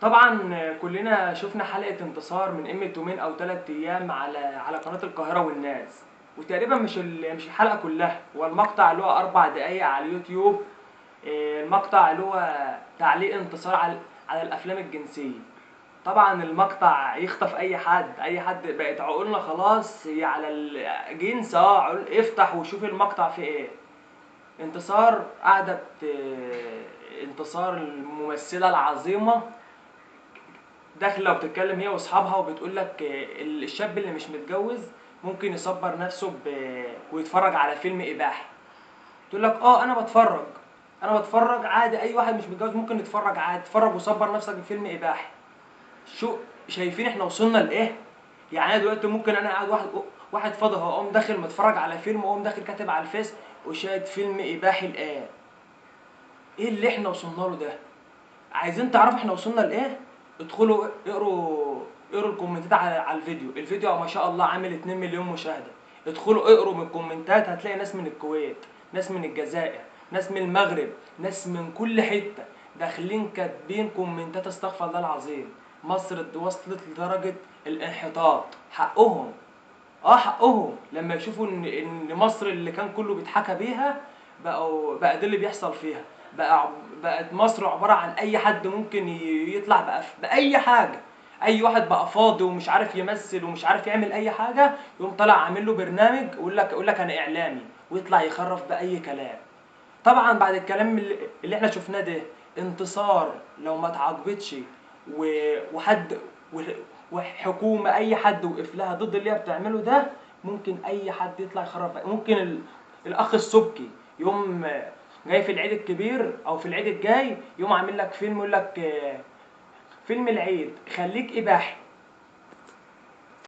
طبعا كلنا شفنا حلقة انتصار من قيمة يومين أو 3 أيام على قناة القاهرة والناس. وتقريبا مش الحلقة كلها، هو المقطع اللي هو 4 دقايق على اليوتيوب. المقطع اللي هو تعليق انتصار على الأفلام الجنسية. طبعا المقطع يخطف أي حد بقت عقولنا خلاص هي على الجنس. افتح وشوف المقطع فيه ايه. انتصار قعدت انتصار الممثلة العظيمة داخله وبتتكلم هي واصحابها وبتقول لك الشاب اللي مش متجوز ممكن يصبر نفسه ويتفرج على فيلم اباحي. تقول لك انا بتفرج عادي، اي واحد مش متجوز ممكن يتفرج عادي، اتفرج وصبر نفسك بفيلم اباحي. شو شايفين احنا وصلنا لايه؟ يعني انا دلوقتي ممكن انا قاعد واحد فاضي اهو، اقوم داخل متفرج على فيلم، واقوم داخل كاتب على الفيس وشاهد فيلم اباحي الان. ايه اللي احنا وصلنا له ده؟ عايزين تعرفوا احنا وصلنا لايه؟ ادخلوا اقروا الكومنتات على الفيديو ما شاء الله عامل 2 مليون مشاهده. ادخلوا اقروا من الكومنتات، هتلاقي ناس من الكويت، ناس من الجزائر، ناس من المغرب، ناس من كل حته داخلين كاتبين كومنتات استغفر الله العظيم. مصر وصلت لدرجه الانحطاط. حقهم. حقهم لما يشوفوا ان مصر اللي كان كله بيتحكى بيها بقى ده اللي بيحصل فيها. بقى بقت مصر عباره عن اي حد ممكن يطلع بقى باي حاجه. اي واحد بقى فاضي ومش عارف يمثل ومش عارف يعمل اي حاجه، يقوم طالع عامل له برنامج يقول لك انا اعلامي، ويطلع يخرف باي كلام. طبعا بعد الكلام اللي احنا شفناه ده، انتصار لو ما اتعاقبتش وحد وحكومه اي حد وقف لها ضد اللي هي بتعمله ده، ممكن اي حد يطلع يخرب. ممكن الاخ السبكي يوم جاي في العيد الكبير او في العيد الجاي، يوم عامل لك فيلم يقول لك فيلم العيد خليك اباحي.